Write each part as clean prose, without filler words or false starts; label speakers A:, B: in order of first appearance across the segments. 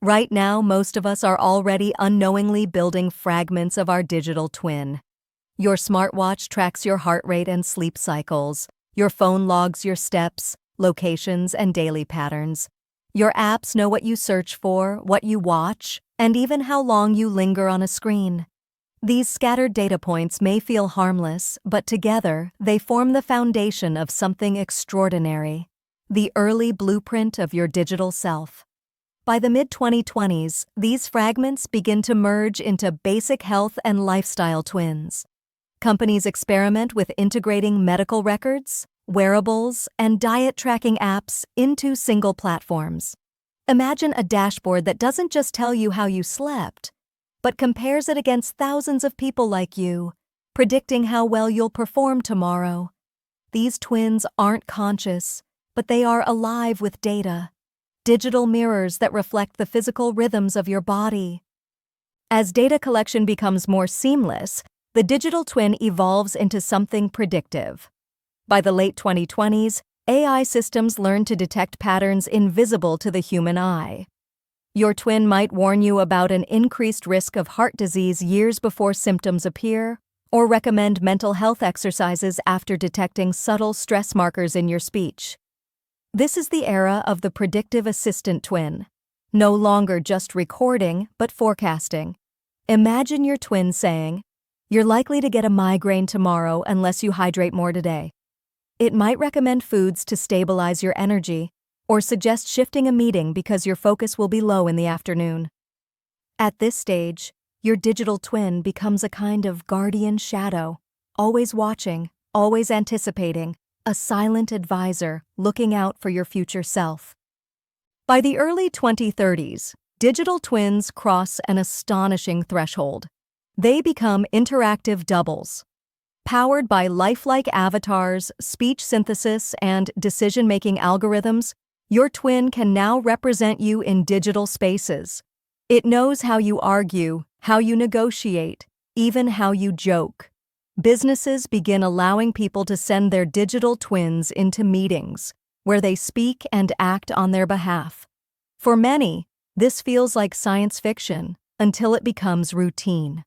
A: Right now, most of us are already unknowingly building fragments of our digital twin. Your smartwatch tracks your heart rate and sleep cycles. Your phone logs your steps, locations, and daily patterns. Your apps know what you search for, what you watch, and even how long you linger on a screen. These scattered data points may feel harmless, but together they form the foundation of something extraordinary, the early blueprint of your digital self. By the mid-2020s, these fragments begin to merge into basic health and lifestyle twins. Companies experiment with integrating medical records, wearables, and diet tracking apps into single platforms. Imagine a dashboard that doesn't just tell you how you slept, but compares it against thousands of people like you, predicting how well you'll perform tomorrow. These twins aren't conscious, but they are alive with data. Digital mirrors that reflect the physical rhythms of your body. As data collection becomes more seamless, the digital twin evolves into something predictive. By the late 2020s, AI systems learn to detect patterns invisible to the human eye. Your twin might warn you about an increased risk of heart disease years before symptoms appear, or recommend mental health exercises after detecting subtle stress markers in your speech. This is the era of the predictive assistant twin, no longer just recording, but forecasting. Imagine your twin saying, "You're likely to get a migraine tomorrow unless you hydrate more today." It might recommend foods to stabilize your energy, or suggest shifting a meeting because your focus will be low in the afternoon. At this stage, your digital twin becomes a kind of guardian shadow, always watching, always anticipating, a silent advisor looking out for your future self. By the early 2030s, digital twins cross an astonishing threshold. They become interactive doubles. Powered by lifelike avatars, speech synthesis, and decision-making algorithms, your twin can now represent you in digital spaces. It knows how you argue, how you negotiate, even how you joke. Businesses begin allowing people to send their digital twins into meetings, where they speak and act on their behalf. For many, this feels like science fiction until it becomes routine.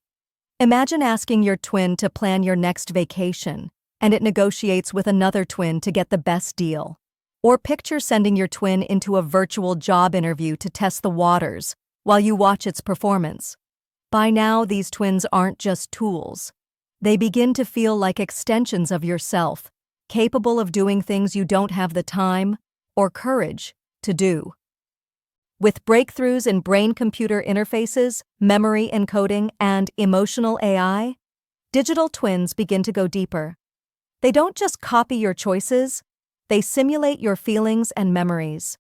A: Imagine asking your twin to plan your next vacation, and it negotiates with another twin to get the best deal. Or picture sending your twin into a virtual job interview to test the waters while you watch its performance. By now, these twins aren't just tools. They begin to feel like extensions of yourself, capable of doing things you don't have the time or courage to do. With breakthroughs in brain-computer interfaces, memory encoding, and emotional AI, digital twins begin to go deeper. They don't just copy your choices, they simulate your feelings and memories.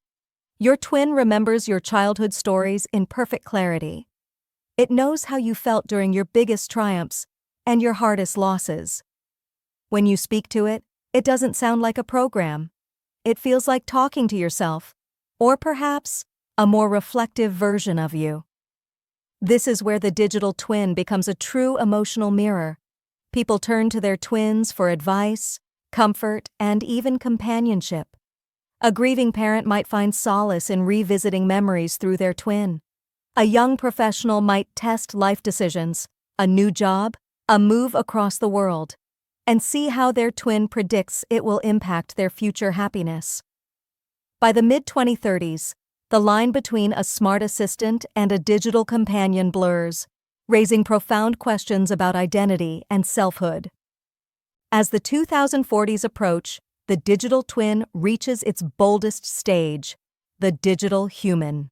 A: Your twin remembers your childhood stories in perfect clarity. It knows how you felt during your biggest triumphs and your hardest losses. When you speak to it, it doesn't sound like a program. It feels like talking to yourself, or perhaps a more reflective version of you. This is where the digital twin becomes a true emotional mirror. People turn to their twins for advice, comfort, and even companionship. A grieving parent might find solace in revisiting memories through their twin. A young professional might test life decisions, a new job, a move across the world, and see how their twin predicts it will impact their future happiness. By the mid-2030s, the line between a smart assistant and a digital companion blurs, raising profound questions about identity and selfhood. As the 2040s approach, the digital twin reaches its boldest stage, the digital human.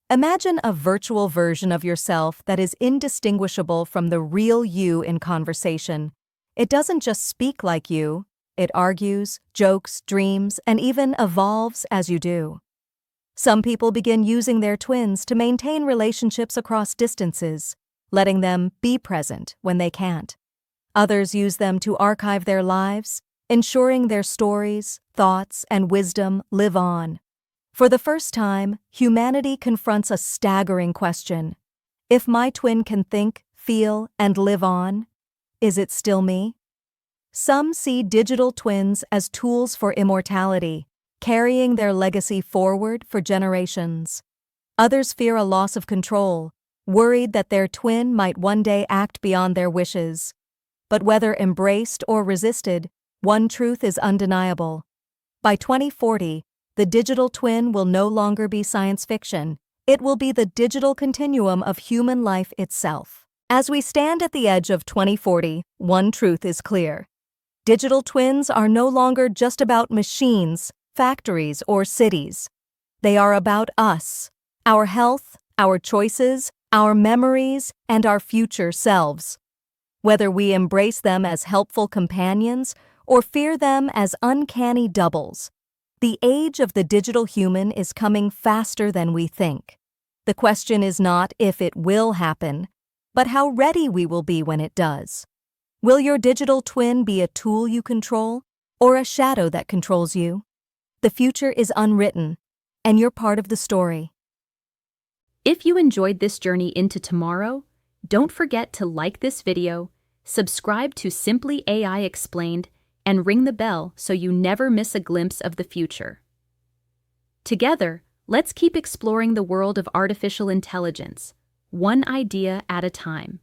A: Imagine a virtual version of yourself that is indistinguishable from the real you in conversation. It doesn't just speak like you, it argues, jokes, dreams, and even evolves as you do. Some people begin using their twins to maintain relationships across distances, letting them be present when they can't. Others use them to archive their lives, ensuring their stories, thoughts, and wisdom live on. For the first time, humanity confronts a staggering question. If my twin can think, feel, and live on, is it still me? Some see digital twins as tools for immortality, carrying their legacy forward for generations. Others fear a loss of control, worried that their twin might one day act beyond their wishes. But whether embraced or resisted, one truth is undeniable. By 2040, the digital twin will no longer be science fiction. It will be the digital continuum of human life itself. As we stand at the edge of 2040, one truth is clear. Digital twins are no longer just about machines, factories, or cities. They are about us, our health, our choices, our memories, and our future selves. Whether we embrace them as helpful companions or fear them as uncanny doubles, the age of the digital human is coming faster than we think. The question is not if it will happen, but how ready we will be when it does. Will your digital twin be a tool you control or a shadow that controls you? The future is unwritten, and you're part of the story.
B: If you enjoyed this journey into tomorrow, don't forget to like this video, subscribe to Simply AI Explained, and ring the bell so you never miss a glimpse of the future. Together, let's keep exploring the world of artificial intelligence, one idea at a time.